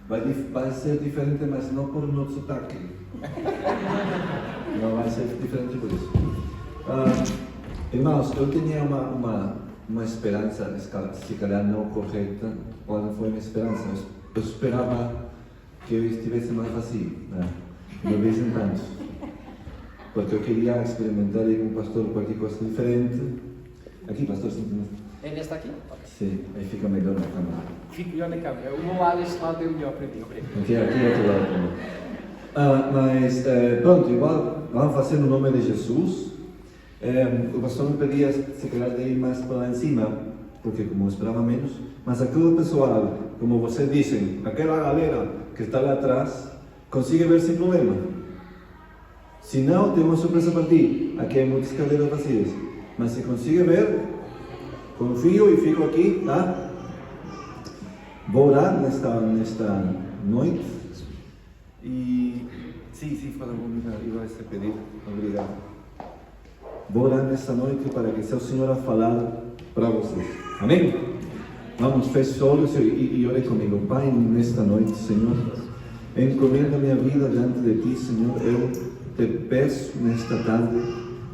vai ser diferente, mas não por o nosso sotaque. Não vai ser diferente por isso. Irmãos, eu tinha uma esperança, se calhar não correta, ou não foi uma esperança. Eu esperava que eu estivesse mais vazio, né? De vez em quando. Porque eu queria experimentar aí com o pastor qualquer coisa diferente. Aqui, pastor, simplesmente. É nesta aqui? Okay. Sim, aí fica melhor na câmera. Fico melhor na câmera. O meu lado, este lado é melhor para mim. Aqui é outro lado também. Mas, pronto, igual, vamos fazer no nome de Jesus. O pastor me pedia, se calhar, de ir mais para lá em cima, porque como eu esperava menos, mas aquele pessoal, como vocês dizem, aquela galera que está lá atrás, consigue ver sem problema. Se não, tem uma surpresa para ti. Aqui há muitas cadeiras vazias. Mas se consigue ver, confio e fico aqui, tá? Vou orar nesta noite. E sim, para eu vai ser pedido. Obrigado. Vou orar nesta noite para que seja o Senhor a falar para vocês. Amém? Vamos, feche os olhos e ore comigo. Pai, nesta noite, Senhor, encomendo a minha vida diante de Ti, Senhor. Eu te peço nesta tarde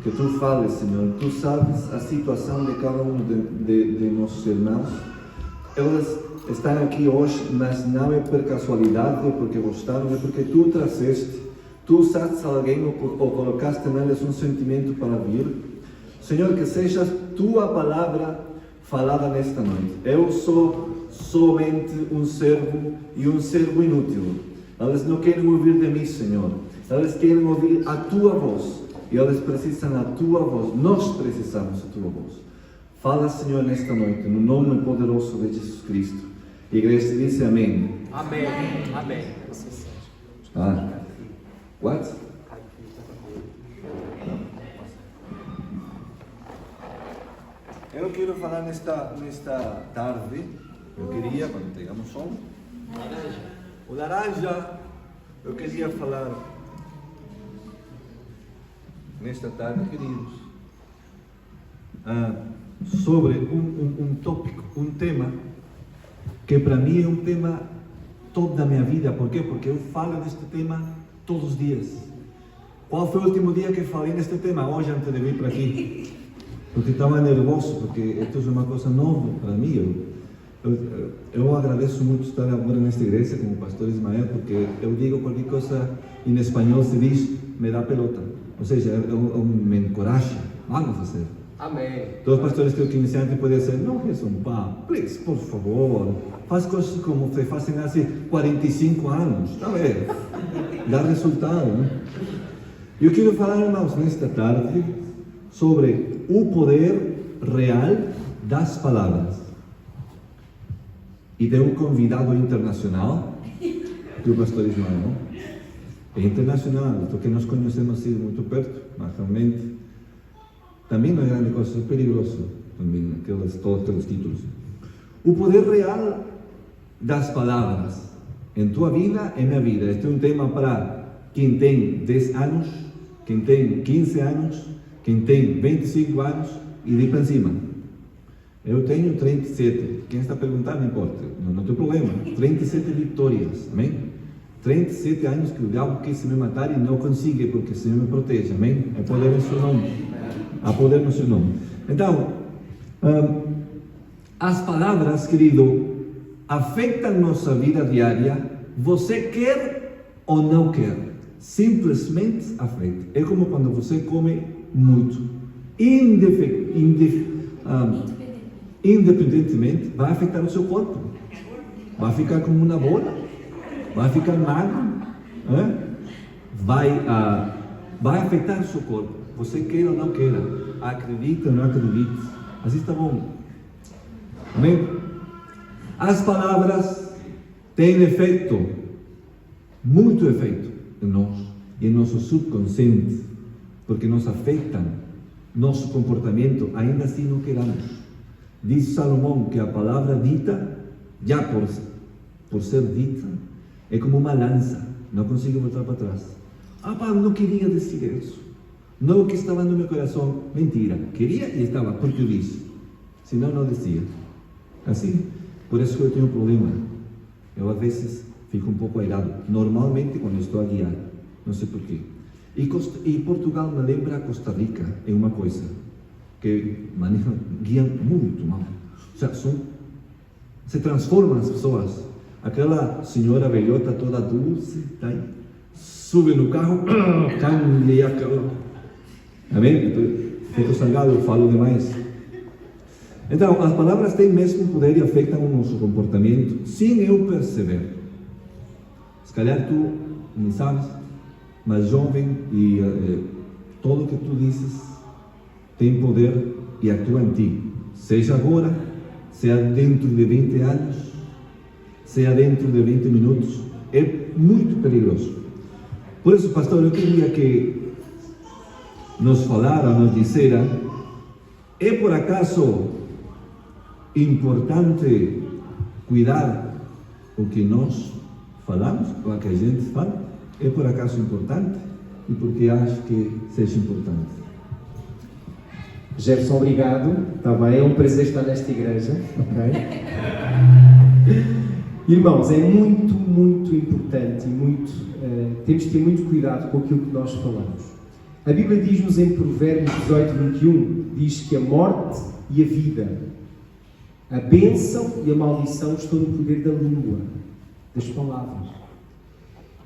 que Tu fales, Senhor. Tu sabes a situação de cada um de nossos irmãos. Eles estão aqui hoje, mas não é por casualidade, porque gostaram, é porque Tu trazeste. Tu usaste alguém ou colocaste neles um sentimento para vir. Senhor, que seja Tua palavra falada nesta noite. Eu sou somente um servo e um servo inútil. Eles não querem ouvir de mim, Senhor. Eles querem ouvir a Tua voz. E eles precisam da Tua voz. Nós precisamos da Tua voz. Fala, Senhor, nesta noite, no nome poderoso de Jesus Cristo. A igreja diz amém. Amém. Amém. What? Eu quero falar nesta tarde, eu queria, quando tengamos som, o laranja, eu queria falar nesta tarde, queridos, sobre um tópico, um tema, que para mim é um tema toda a minha vida. Por quê? Porque eu falo deste tema todos os dias. Qual foi o último dia que falei neste tema? Hoje, antes de vir para aqui. Porque estava nervoso, porque isto é uma coisa nova para mim. Eu agradeço muito estar agora nesta igreja com o pastor Ismael, porque eu digo qualquer coisa em espanhol, se diz, me dá pelota. Ou seja, eu me encoraja. Vamos fazer. Amém. Todos os pastores que eu conheci antes podiam dizer, não, please, por favor, faz coisas como vocês fazem há 45 anos, está bem, dá resultado, né? Eu quero falar, irmãos, nesta tarde, sobre o poder real das palavras. E tem um convidado internacional, que é o pastor Ismael. É internacional, porque nós conhecemos assim muito perto, mas realmente também não é grande coisa, é perigoso, também, todos aqueles títulos. O poder real das palavras em tua vida e minha vida. Este é um tema para quem tem 10 anos, quem tem 15 anos, quem tem 25 anos e de para cima. Eu tenho 37, quem está a perguntar não importa, não tem problema. 37 vitórias, amém? 37 anos que o diabo quis me matar e não consigo, porque o Senhor me protege, amém? É poder em seu nome. Há poder no seu nome. Então, as palavras, querido, afetam nossa vida diária. Você quer ou não quer, simplesmente afeta. É como quando você come muito, independentemente, vai afetar o seu corpo. Vai ficar como uma bola, vai ficar magro, vai afetar o seu corpo. Você queira ou não queira, acredita ou não acredite, assim está bom. Amém? As palavras têm efeito, muito efeito em nós e em nosso subconsciente, porque nos afetam nosso comportamento, ainda assim não queramos. Diz Salomão que a palavra dita, já por ser dita, é como uma lança, não consigo voltar para trás. Não queria dizer isso. Não o que estava no meu coração, mentira. Queria e estava, porque eu disse. Senão não dizia. Assim, por isso que eu tenho um problema. Eu às vezes fico um pouco airado. Normalmente quando estou a guiar, não sei porquê. E Portugal me lembra a Costa Rica em uma coisa, que guiam muito mal. Ou seja, se transformam as pessoas. Aquela senhora velhota toda dulce, tá aí, sube no carro, cambia aquela. Amém? Fico salgado, eu falo demais. Então, as palavras têm mesmo poder e afetam o nosso comportamento, sem eu perceber. Se calhar tu não sabes, mas jovem e tudo que tu dizes tem poder e atua em ti. Seja agora, seja dentro de 20 anos, seja dentro de 20 minutos. É muito perigoso. Por isso, pastor, eu queria que nos falaram, nos disseram, é por acaso importante cuidar o que nós falamos, o que a gente fala? É por acaso importante? E porque acho que seja importante? Jefferson, obrigado. Está bem, é um prazer estar nesta igreja. Ok? Irmãos, é muito, muito importante e temos de ter muito cuidado com aquilo que nós falamos. A Bíblia diz-nos em Provérbios 18, 21, diz que a morte e a vida, a bênção e a maldição estão no poder da língua, das palavras.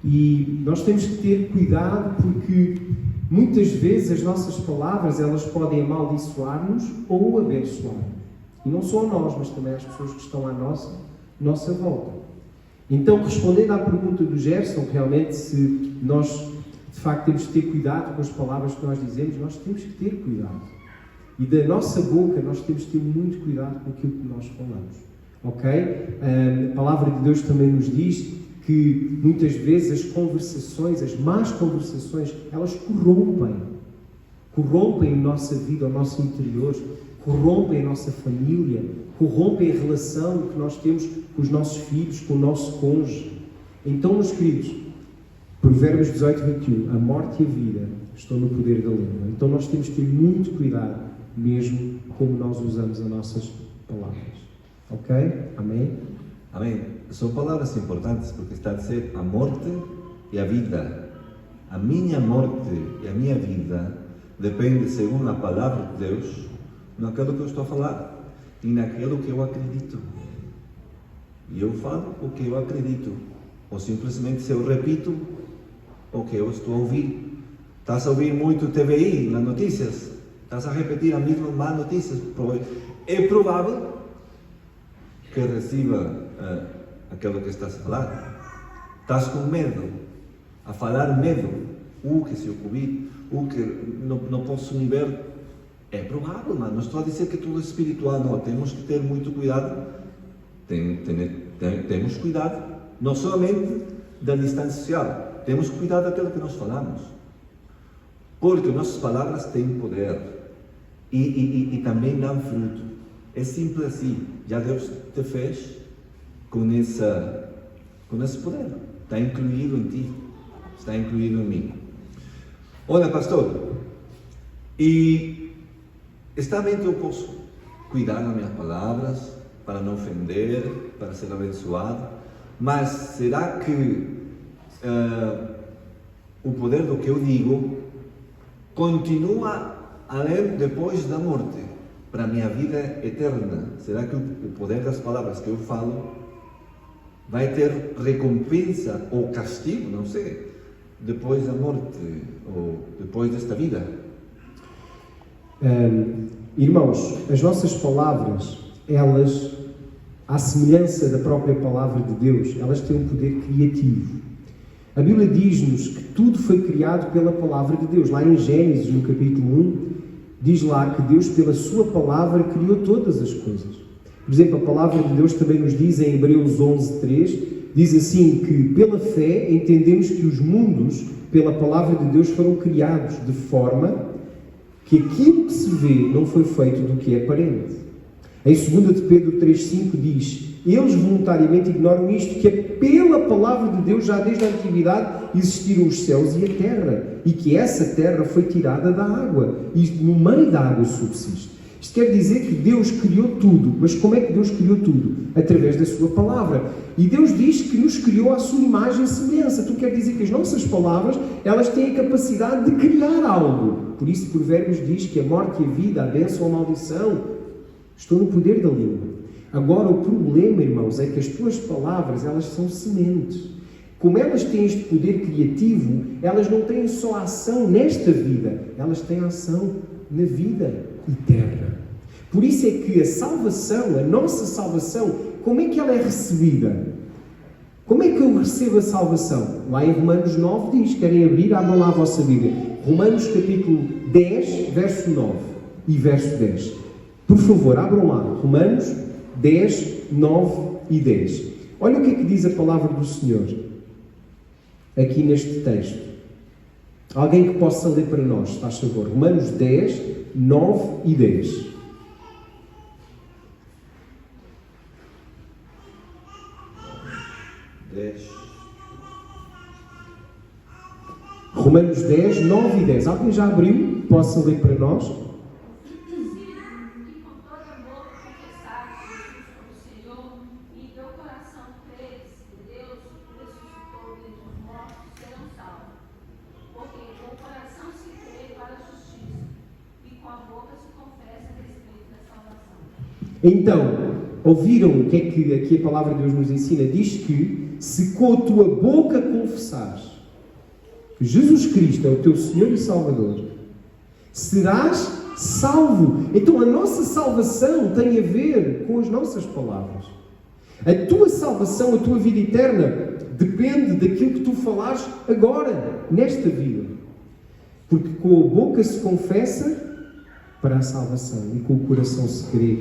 E nós temos que ter cuidado porque muitas vezes as nossas palavras elas podem amaldiçoar-nos ou abençoar-nos. E não só a nós, mas também às pessoas que estão à nossa volta. Então, respondendo à pergunta do Gerson, realmente se nós de facto temos que ter cuidado com as palavras que nós dizemos, nós temos que ter cuidado. E da nossa boca nós temos que ter muito cuidado com aquilo que nós falamos. Ok? A palavra de Deus também nos diz que muitas vezes as conversações, as más conversações, elas corrompem a nossa vida, o nosso interior, corrompem a nossa família, corrompem a relação que nós temos com os nossos filhos, com o nosso cônjuge. Então, meus queridos, Provérbios 18, 21, a morte e a vida estão no poder da língua. Então nós temos que ter muito cuidado mesmo como nós usamos as nossas palavras. Ok? Amém? Amém. São palavras importantes porque está a dizer a morte e a vida. A minha morte e a minha vida depende, segundo a palavra de Deus, naquilo que eu estou a falar e naquilo que eu acredito. E eu falo o que eu acredito, ou simplesmente se eu repito o que eu estou a ouvir. Estás a ouvir muito TVI nas notícias, estás a repetir as mesmas más notícias. É provável que receba aquilo que estás a falar. Estás com medo, a falar medo, que se eu comi, que não posso ver. É provável, mas não estou a dizer que tudo é espiritual, não. Temos que ter muito cuidado. Temos cuidado, não somente da distância social, temos cuidado daquilo que nós falamos. Porque nossas palavras têm poder e também dão fruto. É simples assim. Já Deus te fez com esse poder. Está incluído em ti, está incluído em mim. Olha, pastor, e está bem que eu posso cuidar das minhas palavras para não ofender, para ser abençoado, mas será que o poder do que eu digo continua além depois da morte, para a minha vida eterna? Será que o poder das palavras que eu falo vai ter recompensa ou castigo, não sei, depois da morte ou depois desta vida? Irmãos, as nossas palavras, elas, à semelhança da própria palavra de Deus, elas têm um poder criativo. A Bíblia diz-nos que tudo foi criado pela palavra de Deus. Lá em Gênesis, no capítulo 1, diz lá que Deus, pela sua palavra, criou todas as coisas. Por exemplo, a palavra de Deus também nos diz em Hebreus 11:3, diz assim que pela fé entendemos que os mundos, pela palavra de Deus, foram criados de forma que aquilo que se vê não foi feito do que é aparente. Em 2 de Pedro 3,5 diz: eles voluntariamente ignoram isto, que é pela palavra de Deus, já desde a antiguidade, existiram os céus e a terra, e que essa terra foi tirada da água, e no meio da água subsiste. Isto Isto quer dizer que Deus criou tudo. Mas como é que Deus criou tudo? Através da sua palavra. E Deus diz que nos criou à sua imagem e semelhança. Tu quer dizer que as nossas palavras, elas têm a capacidade de criar algo. Por isso, Provérbios diz que a morte e a vida, a bênção ou a maldição, estão no poder da língua. Agora, o problema, irmãos, é que as tuas palavras, elas são sementes. Como elas têm este poder criativo, elas não têm só ação nesta vida, elas têm ação na vida eterna. Por isso é que a salvação, a nossa salvação, como é que ela é recebida? Como é que eu recebo a salvação? Lá em Romanos 9 diz, querem abrir, abram lá a vossa Bíblia. Romanos capítulo 10, verso 9 e verso 10. Por favor, abram lá. Romanos 10, 9 e 10. Olha o que é que diz a palavra do Senhor aqui neste texto. Alguém que possa ler para nós, se faz favor. Romanos 10, 9 e 10. Romanos 10, 9 e 10. Alguém já abriu? Possa ler para nós? Então, ouviram o que é que aqui a palavra de Deus nos ensina? Diz que se com a tua boca confessares que Jesus Cristo é o teu Senhor e Salvador, serás salvo. Então a nossa salvação tem a ver com as nossas palavras. A tua salvação, a tua vida eterna, depende daquilo que tu falares agora, nesta vida. Porque com a boca se confessa para a salvação e com o coração se crê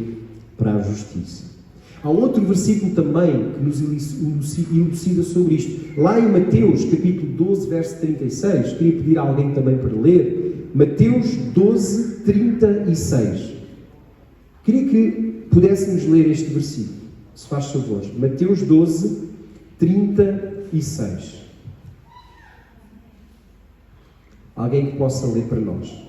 para a justiça. Há outro versículo também que nos elucida sobre isto. Lá em Mateus, capítulo 12, verso 36, queria pedir a alguém também para ler. Mateus 12, 36. Queria que pudéssemos ler este versículo, se faz favor. Mateus 12, 36. Alguém que possa ler para nós.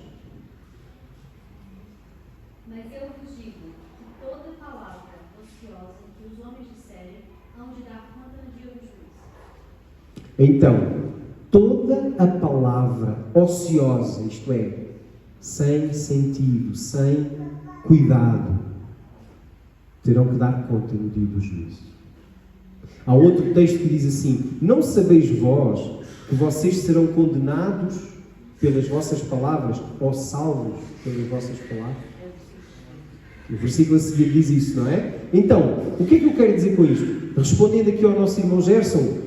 Então, toda a palavra ociosa, isto é, sem sentido, sem cuidado, terão que dar conta no dia do juízo. Há outro texto que diz assim: não sabeis vós que vocês serão condenados pelas vossas palavras ou salvos pelas vossas palavras? O versículo a seguir diz isso, não é? Então, o que é que eu quero dizer com isto? Respondendo aqui ao nosso irmão Gerson,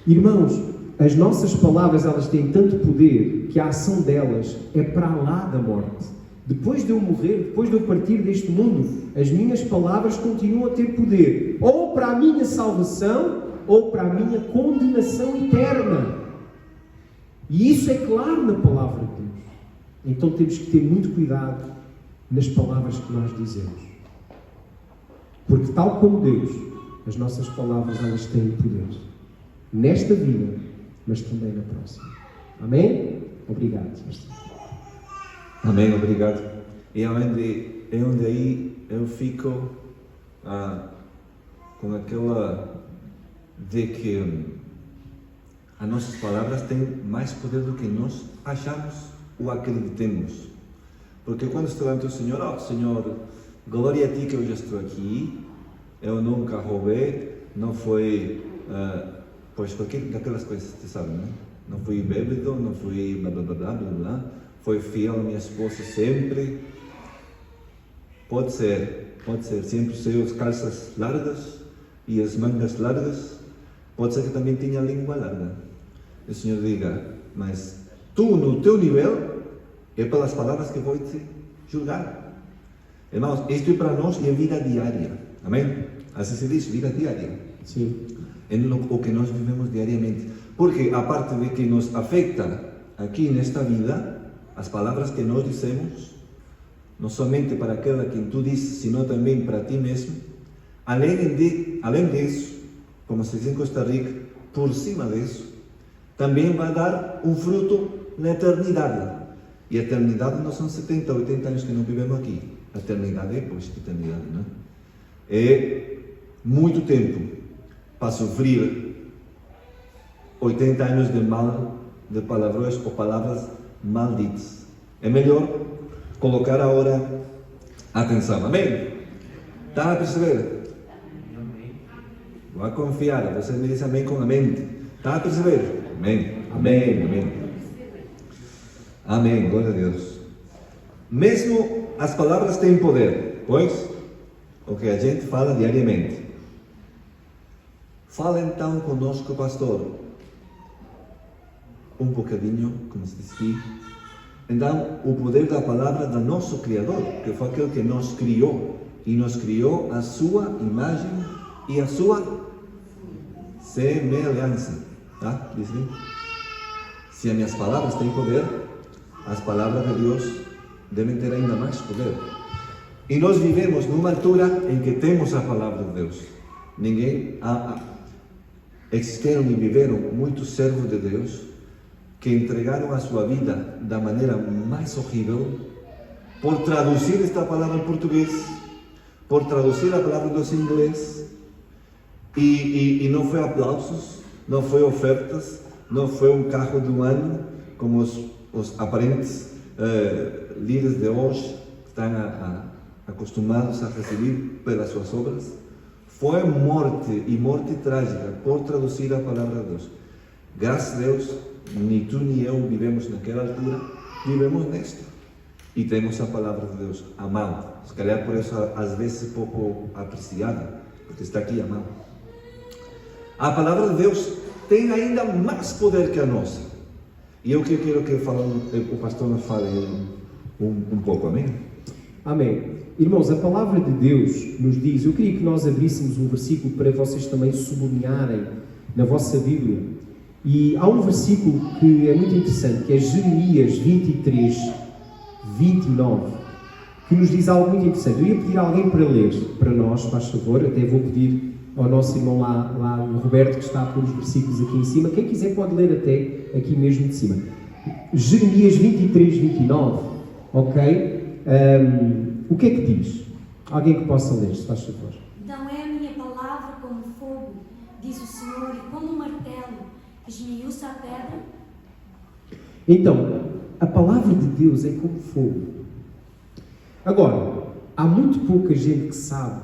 irmãos, as nossas palavras, elas têm tanto poder que a ação delas é para lá da morte. Depois de eu morrer, depois de eu partir deste mundo, as minhas palavras continuam a ter poder, ou para a minha salvação, ou para a minha condenação eterna. E isso é claro na palavra de Deus. Então temos que ter muito cuidado nas palavras que nós dizemos. Porque tal como Deus, as nossas palavras, elas têm poder. Nesta vida, mas também na próxima. Amém? Obrigado. Amém, obrigado. E é onde aí eu fico com aquela de que as nossas palavras têm mais poder do que nós achamos ou acreditemos. Porque quando estou ante o Senhor, Senhor, glória a Ti que eu já estou aqui, eu nunca roubei, não foi... pois qualquer daquelas coisas, você sabe, não? Não fui bêbado, não fui blá blá blá blá blá blá, foi fiel à minha esposa sempre. Pode ser, sempre usei as calças largas e as mangas largas, pode ser que também tenha a língua larga. O Senhor diga, mas tu no teu nível, é pelas palavras que vou te julgar. Irmãos, isto é para nós e a vida diária, amém? Assim se diz, vida diária. Sim. É o que nós vivemos diariamente. Porque a parte de que nos afeta aqui nesta vida, as palavras que nós dizemos, não somente para aquela que tu dizes, sino também para ti mesmo, além disso, como se diz em Costa Rica, por cima disso, também vai dar um fruto na eternidade. E a eternidade não são 70, 80 anos que não vivemos aqui. eternidade é pois eternidade, não é? É muito tempo para sofrer 80 anos de mal, de palavrões ou palavras malditas. É melhor colocar agora atenção. Amém? Está a perceber? Vou a confiar. Você me diz amém com a mente. Está a perceber? Amém. Amém. Amém. Amém. Glória a Deus. Mesmo as palavras têm poder, pois o que a gente fala diariamente. Fala então conosco, pastor, um bocadinho, como se diz aqui. Então, o poder da palavra do nosso Criador, que foi aquele que nos criou, e nos criou a sua imagem e a sua semelhança. Tá? Diz bem? Se as minhas palavras têm poder, as palavras de Deus devem ter ainda mais poder. E nós vivemos numa altura em que temos a palavra de Deus. Existiram e viveram muitos servos de Deus que entregaram a sua vida da maneira mais horrível por traduzir esta palavra em português, por traduzir a palavra dos inglês, e não foi aplausos, não foi ofertas, não foi um carro do ano, como os aparentes líderes de hoje estão acostumados a receber pelas suas obras. Foi morte, e morte trágica, por traduzir a palavra de Deus. Graças a Deus, nem tu nem eu vivemos naquela altura, vivemos nesta. E temos a palavra de Deus à mão. Se calhar por isso, às vezes, pouco apreciada, porque está aqui à mão. A palavra de Deus tem ainda mais poder que a nossa. E eu que quero que o pastor nos fale um pouco, amém? Amém. Irmãos, a palavra de Deus nos diz, eu queria que nós abríssemos um versículo para vocês também sublinharem na vossa Bíblia. E há um versículo que é muito interessante, que é Jeremias 23, 29, que nos diz algo muito interessante. Eu ia pedir a alguém para ler para nós, faz favor, até vou pedir ao nosso irmão lá o Roberto, que está a pôr os versículos aqui em cima. Quem quiser pode ler até aqui mesmo de cima. Jeremias 23, 29, ok? O que é que diz? Alguém que possa ler, se faz favor. Então é a minha palavra como fogo, diz o Senhor, e como um martelo que esmiuça a pedra. Então, a palavra de Deus é como fogo. Agora, há muito pouca gente que sabe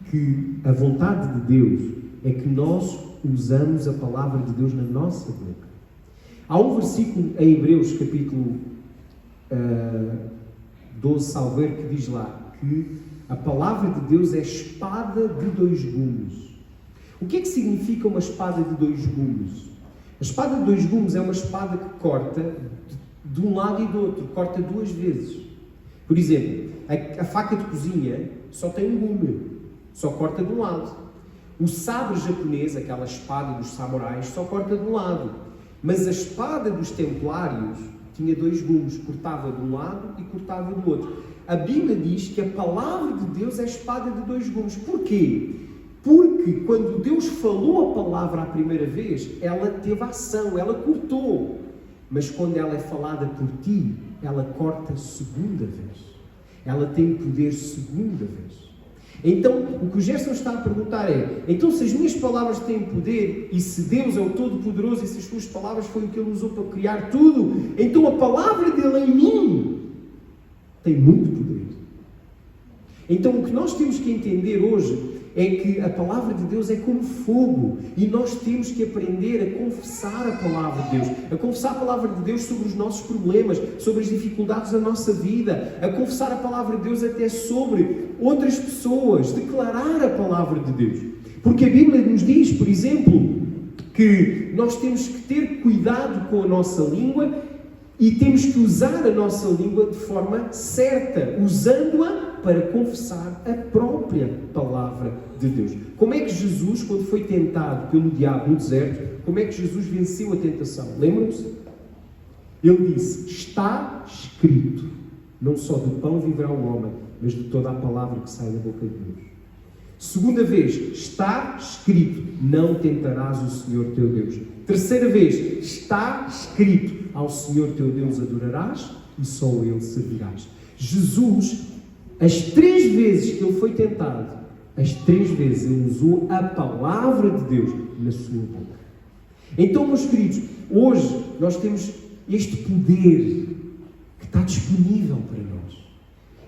que a vontade de Deus é que nós usamos a palavra de Deus na nossa boca. Há um versículo em Hebreus, capítulo 12, salvo erro, que diz lá que a palavra de Deus é espada de dois gumes. O que é que significa uma espada de dois gumes? A espada de dois gumes é uma espada que corta de um lado e do outro, corta duas vezes. Por exemplo, a faca de cozinha só tem um gume, só corta de um lado. O sabre japonês, aquela espada dos samurais, só corta de um lado. Mas a espada dos templários tinha dois gumes, cortava de um lado e cortava do outro. A Bíblia diz que a palavra de Deus é a espada de dois gumes. Porquê? Porque quando Deus falou a palavra a primeira vez, ela teve ação, ela cortou. Mas quando ela é falada por ti, ela corta a segunda vez. Ela tem poder segunda vez. Então, o que o Gerson está a perguntar é, então se as minhas palavras têm poder, e se Deus é o Todo-Poderoso, e se as suas palavras foi o que Ele usou para criar tudo, então a palavra dele em mim tem muito poder. Então, o que nós temos que entender hoje é que a palavra de Deus é como fogo, e nós temos que aprender a confessar a palavra de Deus, a confessar a palavra de Deus sobre os nossos problemas, sobre as dificuldades da nossa vida, a confessar a palavra de Deus até sobre outras pessoas, declarar a palavra de Deus. Porque a Bíblia nos diz, por exemplo, que nós temos que ter cuidado com a nossa língua e temos que usar a nossa língua de forma certa, usando-a para confessar a própria palavra de Deus. Como é que Jesus, quando foi tentado pelo diabo no deserto, como é que Jesus venceu a tentação? Lembram-se? Ele disse, está escrito, não só do pão viverá o homem, mas de toda a palavra que sai da boca de Deus. Segunda vez, está escrito, não tentarás o Senhor teu Deus. Terceira vez, está escrito, ao Senhor teu Deus adorarás e só a Ele servirás. Jesus As 3 vezes que ele foi tentado, as 3 vezes ele usou a palavra de Deus na sua boca. Então, meus queridos, hoje nós temos este poder que está disponível para nós.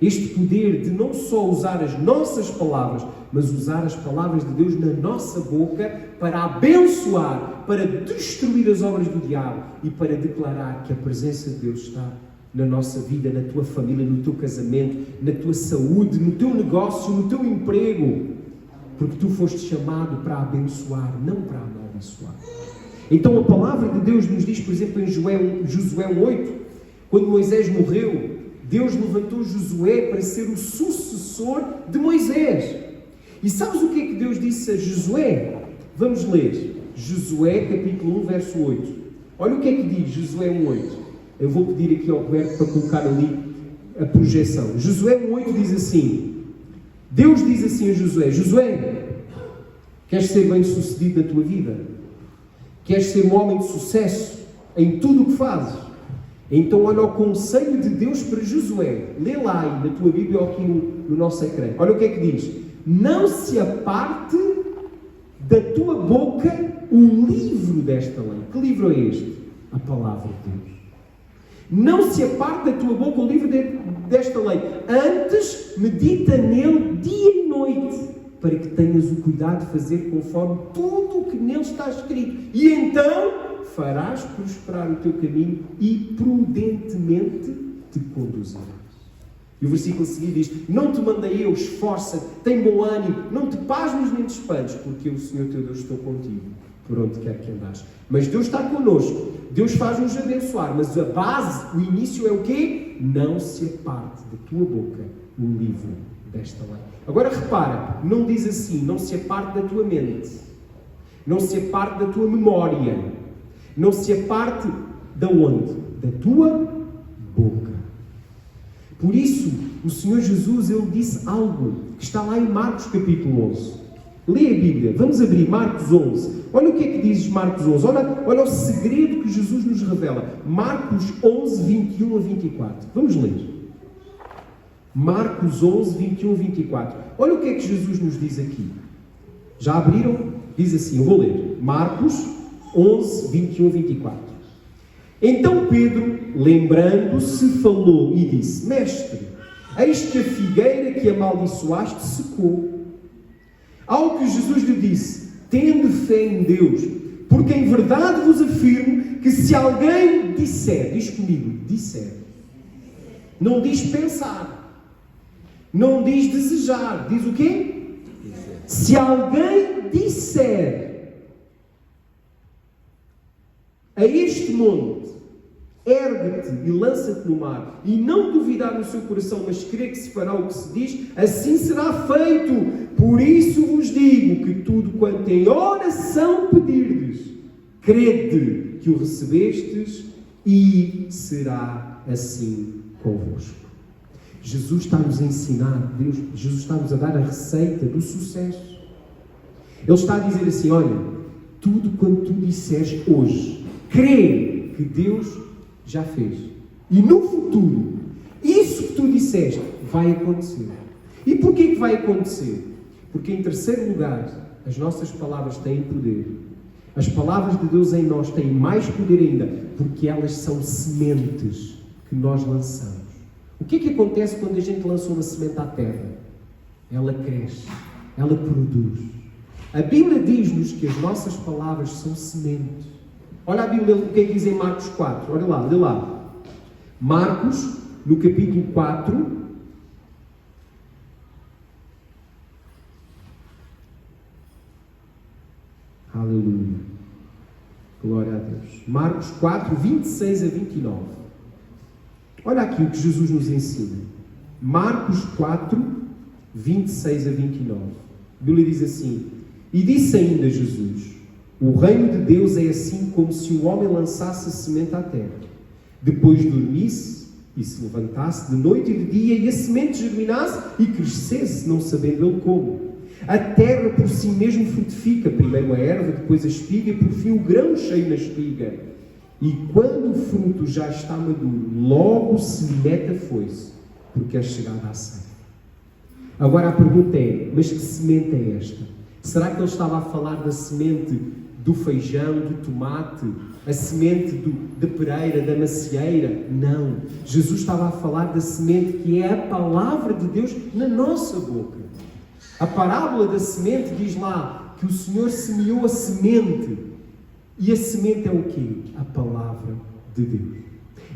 Este poder de não só usar as nossas palavras, mas usar as palavras de Deus na nossa boca para abençoar, para destruir as obras do diabo e para declarar que a presença de Deus está na nossa vida, na tua família, no teu casamento, na tua saúde, no teu negócio, no teu emprego. Porque tu foste chamado para abençoar, não para amaldiçoar. Então a palavra de Deus nos diz, por exemplo, em Josué 1:8, quando Moisés morreu, Deus levantou Josué para ser o sucessor de Moisés. E sabes o que é que Deus disse a Josué? Vamos ler. Josué capítulo 1, verso 8. Olha o que é que diz Josué 1:8. Eu vou pedir aqui ao Roberto para colocar ali a projeção. Josué 1:8 diz assim. Deus diz assim a Josué: Josué, queres ser bem sucedido na tua vida? Queres ser um homem de sucesso em tudo o que fazes? Então olha o conselho de Deus para Josué. Lê lá aí na tua Bíblia ou aqui no nosso ecrã. Olha o que é que diz. Não se aparte da tua boca o livro desta lei. Que livro é este? A palavra de Deus. Não se aparte da tua boca o livro desta lei. Antes, medita nele dia e noite, para que tenhas o cuidado de fazer conforme tudo o que nele está escrito. E então farás prosperar o teu caminho e prudentemente te conduzirás. E o versículo a seguir diz: não te mandei eu, esforça-te, tem bom ânimo, não te pasmes nem te espantes, porque eu, o Senhor teu Deus, estou contigo, por onde quer que andares. Mas Deus está connosco, Deus faz-nos abençoar, mas a base, o início é o quê? Não se aparte da tua boca o livro desta lei. Agora repara, não diz assim, não se aparte da tua mente, não se aparte da tua memória, não se aparte da onde? Da tua boca. Por isso, o Senhor Jesus, Ele disse algo que está lá em Marcos capítulo 11. Lê a Bíblia, vamos abrir Marcos 11. Olha o que é que diz Marcos 11. Olha o segredo que Jesus nos revela. Marcos 11, 21 a 24. Vamos ler. Marcos 11, 21 a 24. Olha o que é que Jesus nos diz aqui. Já abriram? Diz assim, eu vou ler. Marcos 11, 21 a 24. Então Pedro, lembrando-se, falou e disse: Mestre, eis que a figueira que amaldiçoaste secou. Ao que Jesus lhe disse: tende fé em Deus, porque em verdade vos afirmo que se alguém disser, diz comigo, disser, não diz pensar, não diz desejar, diz o quê? Se alguém disser a este monte, ergue-te e lança-te no mar, e não duvidar no seu coração, mas crer que se fará o que se diz, assim será feito. Por isso vos digo que tudo quanto em oração pedirdes, crede que o recebestes, e será assim convosco. Jesus está-nos a ensinar, Jesus está-nos a dar a receita do sucesso. Ele está a dizer assim, olha, tudo quanto tu disseres hoje, crê que Deus já fez. E no futuro, isso que tu disseste vai acontecer. E porquê que vai acontecer? Porque em terceiro lugar, as nossas palavras têm poder. As palavras de Deus em nós têm mais poder ainda, porque elas são sementes que nós lançamos. O que é que acontece quando a gente lança uma semente à terra? Ela cresce, ela produz. A Bíblia diz-nos que as nossas palavras são sementes. Olha a Bíblia, o que é que diz em Marcos 4? Olha lá, lê lá. Marcos, no capítulo 4. Aleluia. Glória a Deus. Marcos 4, 26 a 29. Olha aqui o que Jesus nos ensina. Marcos 4, 26 a 29. A Bíblia diz assim: e disse ainda Jesus: o reino de Deus é assim como se o homem lançasse a semente à terra, depois dormisse e se levantasse de noite e de dia, e a semente germinasse e crescesse, não sabendo ele como. A terra por si mesmo frutifica, primeiro a erva, depois a espiga, e por fim o grão cheio na espiga. E quando o fruto já está maduro, logo se mete a foice, porque é chegada a ceifa. Agora a pergunta é, mas que semente é esta? Será que ele estava a falar da semente do feijão, do tomate, a semente da pereira, da macieira? Não. Jesus estava a falar da semente que é a palavra de Deus na nossa boca. A parábola da semente diz lá que o Senhor semeou a semente. E a semente é o quê? A palavra de Deus.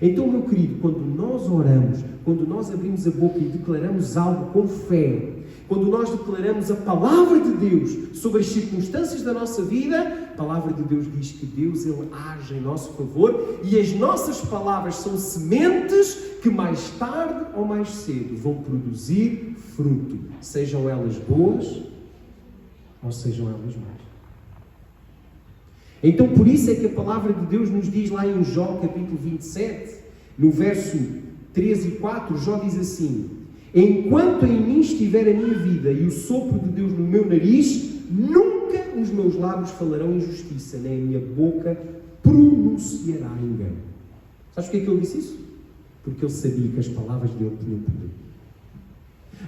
Então, meu querido, quando nós oramos, quando nós abrimos a boca e declaramos algo com fé, quando nós declaramos a palavra de Deus sobre as circunstâncias da nossa vida, a palavra de Deus diz que Deus, Ele age em nosso favor e as nossas palavras são sementes que mais tarde ou mais cedo vão produzir fruto, sejam elas boas ou sejam elas más. Então, por isso é que a palavra de Deus nos diz lá em Jó, capítulo 27, no verso 3 e 4, Jó diz assim: enquanto em mim estiver a minha vida e o sopro de Deus no meu nariz, nunca os meus lábios falarão injustiça, nem a minha boca pronunciará engano. Sabes porquê que ele disse isso? Porque ele sabia que as palavras dele tinham poder.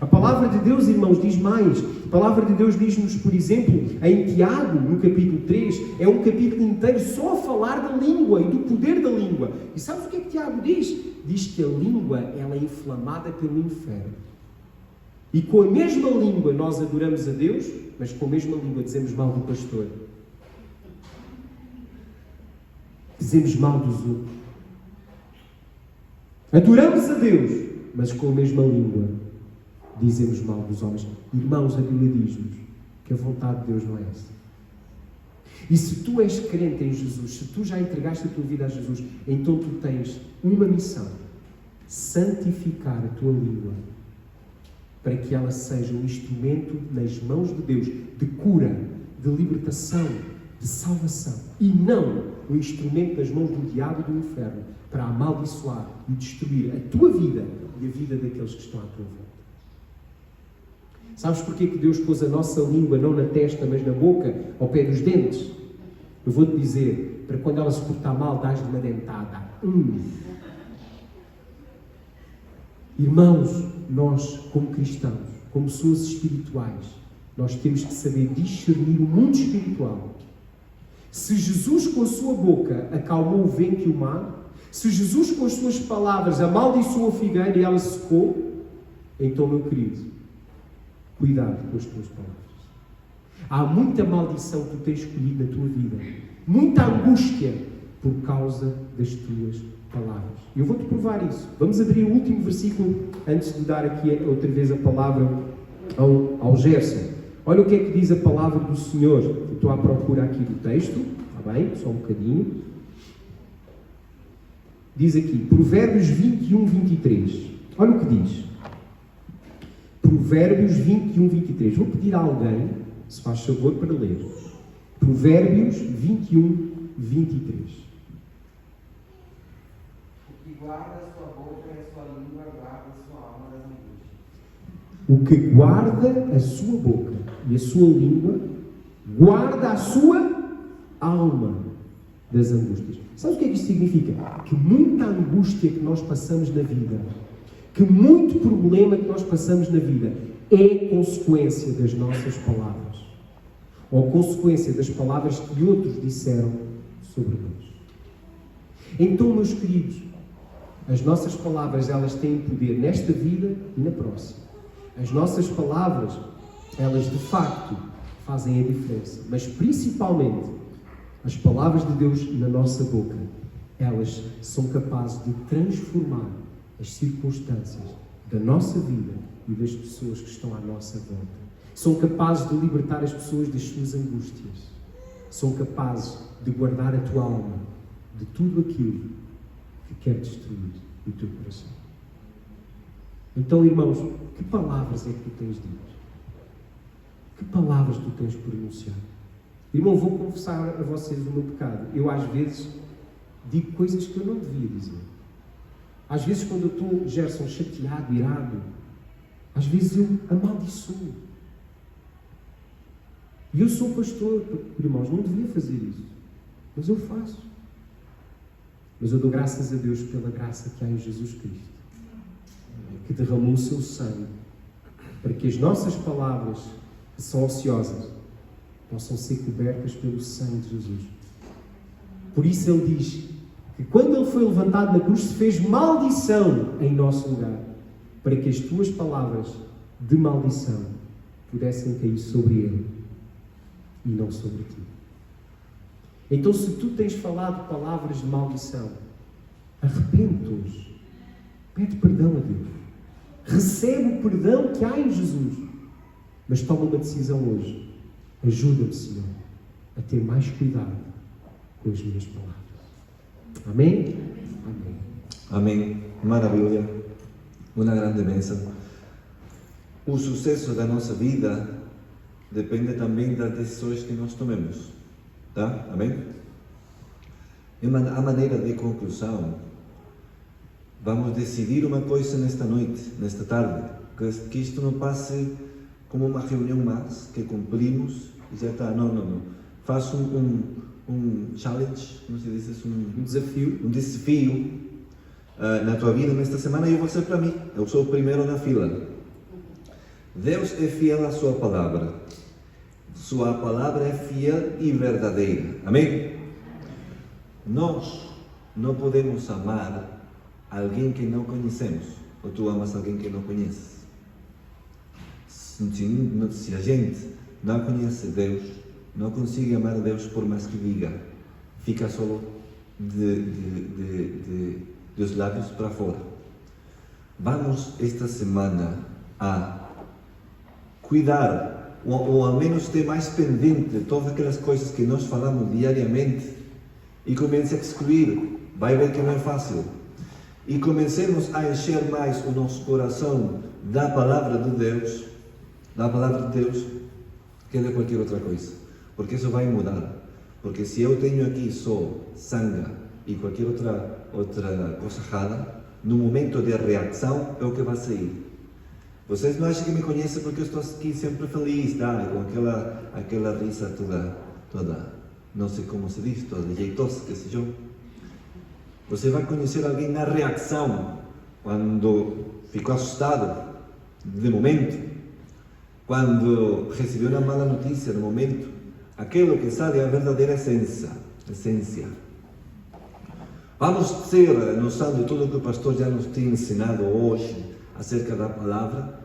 A palavra de Deus, irmãos, diz mais. A palavra de Deus diz-nos, por exemplo, em Tiago, no capítulo 3, é um capítulo inteiro só a falar da língua e do poder da língua. E sabes o que é que Tiago diz? Diz que a língua, ela é inflamada pelo inferno. E com a mesma língua nós adoramos a Deus, mas com a mesma língua dizemos mal do pastor. Dizemos mal dos outros. Adoramos a Deus, mas com a mesma língua dizemos mal dos homens. Irmãos, a Bíblia diz-nos que a vontade de Deus não é essa. E se tu és crente em Jesus, se tu já entregaste a tua vida a Jesus, então tu tens uma missão: santificar a tua língua, para que ela seja um instrumento nas mãos de Deus, de cura, de libertação, de salvação, e não um instrumento nas mãos do diabo e do inferno, para amaldiçoar e destruir a tua vida e a vida daqueles que estão à tua volta. Sabes porquê que Deus pôs a nossa língua não na testa, mas na boca, ao pé dos dentes? Eu vou-te dizer, para quando ela se portar mal, dás-lhe uma dentada. Irmãos, nós, como cristãos, como pessoas espirituais, nós temos que saber discernir o mundo espiritual. Se Jesus com a sua boca acalmou o vento e o mar, se Jesus com as suas palavras amaldiçoou a figueira e ela secou, então, meu querido, cuidado com as tuas palavras. Há muita maldição que tu tens escolhido na tua vida, muita angústia por causa das tuas palavras. E eu vou-te provar isso. Vamos abrir o último versículo antes de dar aqui outra vez a palavra ao Gerson. Olha o que é que diz a palavra do Senhor. Eu estou à procura aqui do texto, está bem? Só um bocadinho. Diz aqui, Provérbios 21, 23. Olha o que diz. Provérbios 21, 23. Vou pedir a alguém, se faz favor, para ler. Provérbios 21, 23. O que guarda a sua boca e a sua língua guarda a sua alma das angústias. O que guarda a sua boca e a sua língua guarda a sua alma das angústias. Sabe o que é que isto significa? Que muita angústia que nós passamos na vida, que muito problema que nós passamos na vida é consequência das nossas palavras, ou consequência das palavras que outros disseram sobre nós. Então, meus queridos, as nossas palavras, elas têm poder nesta vida e na próxima. As nossas palavras, elas de facto fazem a diferença, mas principalmente as palavras de Deus na nossa boca, elas são capazes de transformar as circunstâncias da nossa vida e das pessoas que estão à nossa volta. São capazes de libertar as pessoas das suas angústias. São capazes de guardar a tua alma de tudo aquilo que quer destruir o teu coração. Então, irmãos, que palavras é que tu tens dito? Que palavras tu tens pronunciado? Irmão, vou confessar a vocês o meu pecado. Eu, às vezes, digo coisas que eu não devia dizer. Às vezes, quando eu estou, Gerson, chateado, irado, às vezes eu amaldiçoo. E eu sou pastor, irmãos, não devia fazer isso. Mas eu faço. Mas eu dou graças a Deus pela graça que há em Jesus Cristo, que derramou o seu sangue para que as nossas palavras, que são ociosas, possam ser cobertas pelo sangue de Jesus. Por isso ele diz que quando ele foi levantado na cruz se fez maldição em nosso lugar, para que as tuas palavras de maldição pudessem cair sobre ele e não sobre ti. Então, se tu tens falado palavras de maldição, arrepende-te hoje. Pede perdão a Deus. Recebe o perdão que há em Jesus. Mas toma uma decisão hoje. Ajuda-me, Senhor, a ter mais cuidado com as minhas palavras. Amém? Amém. Amém. Maravilha. Uma grande bênção. O sucesso da nossa vida depende também das decisões que nós tomemos. Tá? Amém? A maneira de conclusão, vamos decidir uma coisa nesta noite, nesta tarde, que isto não passe como uma reunião mais, que cumprimos e já está. Não. Faça um challenge, como se diz isso? Um desafio na tua vida nesta semana e eu vou ser para mim. Eu sou o primeiro na fila. Deus é fiel à sua palavra. Sua palavra é fiel e verdadeira. Amém? Nós não podemos amar alguém que não conhecemos. Ou tu amas alguém que não conheces. Se a gente não conhece Deus, não consegue amar Deus por mais que diga. Fica só dos lábios para fora. Vamos esta semana a cuidar, ou ao menos ter mais pendente de todas aquelas coisas que nós falamos diariamente e comece a excluir. Vai ver que não é fácil. E comecemos a encher mais o nosso coração da palavra de Deus, que de qualquer outra coisa. Porque isso vai mudar. Porque se eu tenho aqui só sangue e qualquer outra coisa errada, no momento de reação é o que vai sair. Vocês não acham que me conhecem porque eu estou aqui sempre feliz, tá? Com aquela risa toda, não sei como se diz, toda jeitosa, que sei eu. Você vai conhecer alguém na reação, quando ficou assustado, de momento, quando recebeu uma mala notícia, de momento, aquilo que sabe é a verdadeira essência. Vamos ter noção de tudo que o pastor já nos tem ensinado hoje acerca da palavra.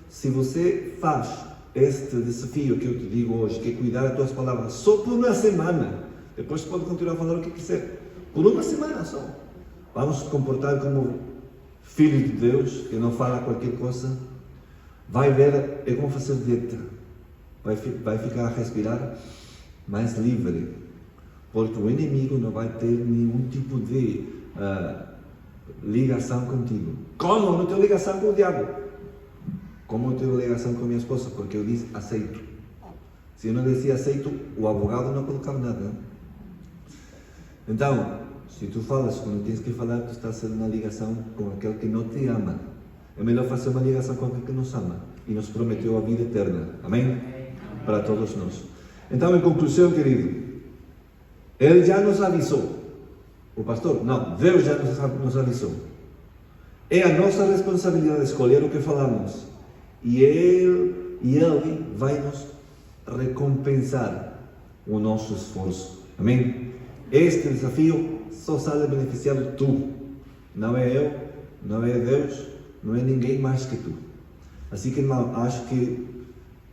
Se você faz este desafio que eu te digo hoje, que é cuidar das tuas palavras só por uma semana, depois pode continuar a falar o que quiser, por uma semana só, vamos se comportar como filhos de Deus, que não fala qualquer coisa, vai ver, é como fazer dieta, vai ficar a respirar mais livre, porque o inimigo não vai ter nenhum tipo de ligação contigo. Como eu não tenho ligação com o diabo? Como eu tenho ligação com a minha esposa? Porque eu disse aceito. Se eu não dizia aceito, o advogado não colocava nada. Não? Então, se tu falas quando tens que falar, tu estás fazendo uma ligação com aquele que não te ama. É melhor fazer uma ligação com aquele que nos ama e nos prometeu a vida eterna. Amém? Para todos nós. Então, em conclusão, querido, ele já nos avisou. O pastor? Não, Deus já nos avisou. É a nossa responsabilidade escolher o que falamos. E Ele vai nos recompensar o nosso esforço. Amém? Este desafio só sai beneficiado tu. Não é eu, não é Deus, não é ninguém mais que tu. Assim que, irmão,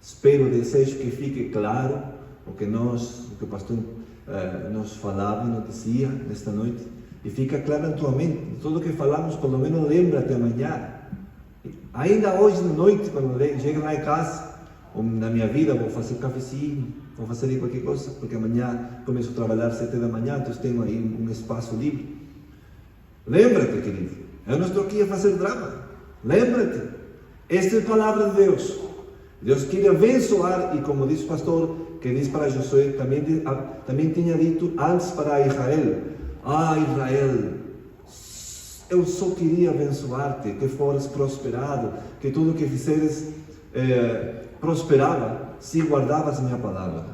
espero, desejo que fique claro o que o pastor nos falava e nos dizia nesta noite, e fica claro na tua mente, tudo o que falamos, pelo menos lembra-te amanhã, ainda hoje de noite, quando chego lá em casa, ou na minha vida, vou fazer cafezinho, vou fazer qualquer coisa, porque amanhã começo a trabalhar às 7 da manhã, então tenho aí um espaço livre. Lembra-te, querido, eu não estou aqui a fazer drama, lembra-te, esta é a palavra de Deus. Deus queria abençoar, e como diz o pastor, que diz para Josué, também tinha dito antes para Israel: Israel, eu só queria abençoar-te, que fores prosperado, que tudo o que fizeres prosperava, se guardavas minha palavra.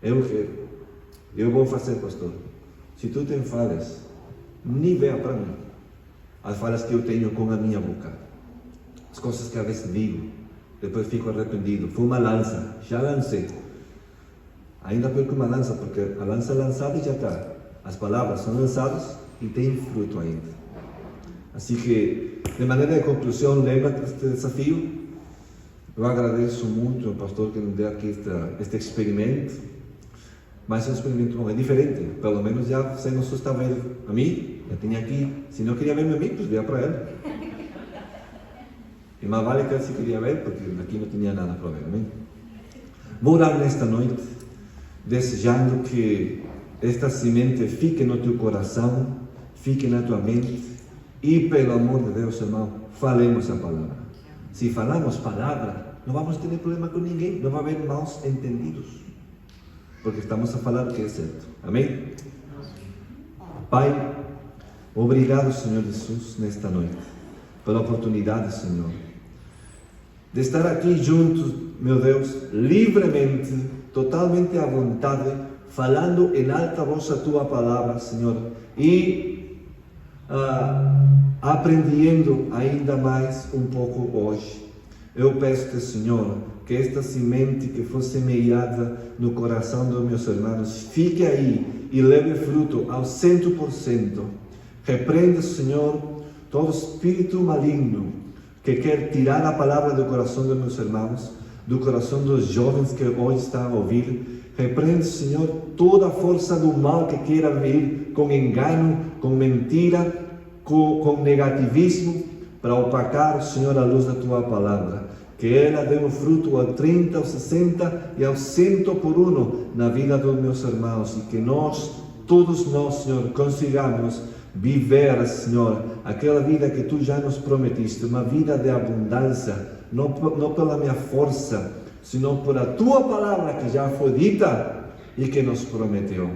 Eu vou fazer, pastor. Se tu tens falhas, nem venha para mim as falhas que eu tenho com a minha boca. as coisas que às vezes digo, depois fico arrependido. Foi uma lança, já lancei. Ainda pior que uma lança, porque a lança é lançada e já está. As palavras são lançadas e têm fruto ainda. Assim que, de maneira de conclusão, lembra deste desafio? Eu agradeço muito ao pastor que nos deu aqui este experimento, mas é um experimento bom, é diferente. Pelo menos já você não só está vendo a mim, já tinha aqui. Se não queria ver a mim, pues via para ele. E mais vale que ele se queria ver, porque aqui não tinha nada para ver. Amém? Vou orar nesta noite, desejando que esta semente fique no teu coração, fique na tua mente, e pelo amor de Deus, irmão, falemos a palavra. Se falamos palavra, não vamos ter problema com ninguém, não vai haver maus entendidos, porque estamos a falar o que é certo. Amém? Pai, obrigado, Senhor Jesus, nesta noite, pela oportunidade, Senhor, de estar aqui juntos, meu Deus, livremente, totalmente à vontade, falando em alta voz a Tua palavra, Senhor, e aprendendo ainda mais um pouco hoje. Eu peço-te, Senhor, que esta semente que foi semeada no coração dos meus irmãos fique aí e leve fruto ao 100%. Repreenda, Senhor, todo espírito maligno que quer tirar a palavra do coração dos meus irmãos, do coração dos jovens que hoje estão a ouvir. Repreende, Senhor, toda a força do mal que queira vir com engano, com mentira, com negativismo, para opacar, Senhor, a luz da Tua palavra. Que ela dê um fruto ao 30, ao 60 e ao 100 por 1 na vida dos meus irmãos, e que nós, todos nós, Senhor, consigamos viver, Senhor, aquela vida que Tu já nos prometiste, uma vida de abundância, não pela minha força, senão por a Tua palavra que já foi dita e que nos prometeu.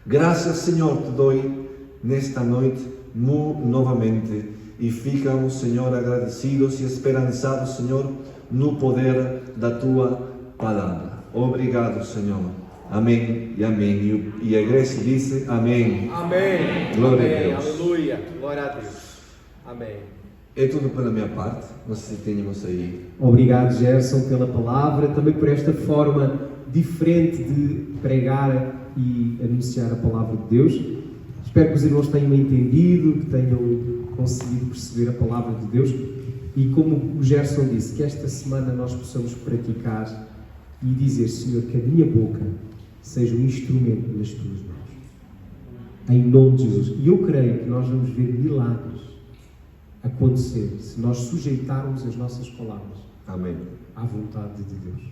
Graças, Senhor, te dou nesta noite novamente, e ficamos, Senhor, agradecidos e esperançados, Senhor, no poder da Tua palavra. Obrigado, Senhor. Amém e amém. E a igreja disse amém. Amém. Glória Amém. a Deus. Aleluia. Glória a Deus. Amém. É tudo pela minha parte. Não sei se tínhamos aí. Obrigado, Gerson, pela palavra, também por esta forma diferente de pregar e anunciar a palavra de Deus. Espero que os irmãos tenham entendido, que tenham conseguido perceber a palavra de Deus, e como o Gerson disse, que esta semana nós possamos praticar e dizer: Senhor, que a minha boca seja um instrumento nas Tuas mãos, em nome de Jesus. E eu creio que nós vamos ver milagres acontecer se nós sujeitarmos as nossas palavras, Amém, à vontade de Deus,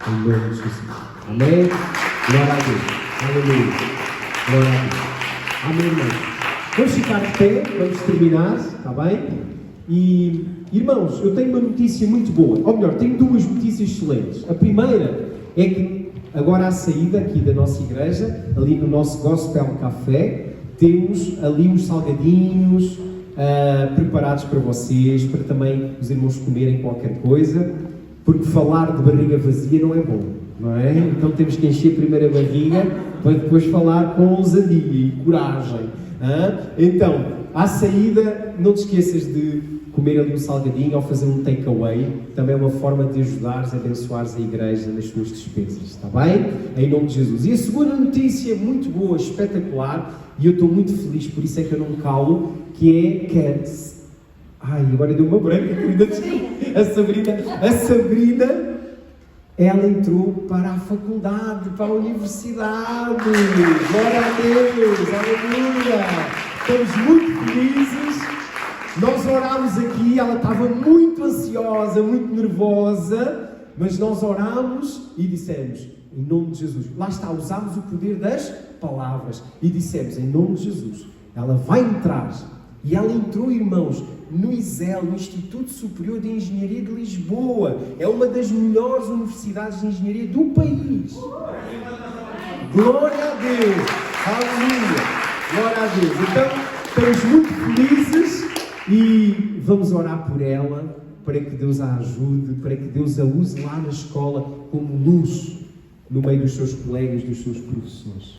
em nome de Jesus. Amém? Glória a Deus. Aleluia. Glória a Deus. Amém, irmãos. Vamos ficar de pé, vamos terminar, está bem? E, irmãos, eu tenho uma notícia muito boa, ou melhor, tenho duas notícias excelentes. A primeira é que agora à saída aqui da nossa igreja, ali no nosso Gospel Café, temos ali uns salgadinhos preparados para vocês, para também os irmãos comerem qualquer coisa, porque falar de barriga vazia não é bom, não é? Então temos que encher primeiro a barriga para depois falar com ousadia e coragem. Então, à saída, não te esqueças de comer ali um salgadinho ou fazer um takeaway. Também é uma forma de ajudares, abençoares a igreja nas suas despesas, está bem? Em nome de Jesus. E a segunda notícia, muito boa, espetacular, e eu estou muito feliz, por isso é que eu não me calo, que é que... Ai, agora deu uma branca, querida. A Sabrina, ela entrou para a faculdade, para a universidade. Glória a Deus, aleluia. Estamos muito felizes. Nós orámos aqui, ela estava muito ansiosa, muito nervosa, mas nós orámos e dissemos, em nome de Jesus, lá está, usámos o poder das palavras e dissemos, em nome de Jesus, ela vai entrar. E ela entrou, irmãos, no ISEL, no Instituto Superior de Engenharia de Lisboa. É uma das melhores universidades de engenharia do país. Glória a Deus! Aleluia! Glória a Deus! Então, estamos muito felizes e vamos orar por ela, para que Deus a ajude, para que Deus a use lá na escola como luz no meio dos seus colegas, dos seus professores.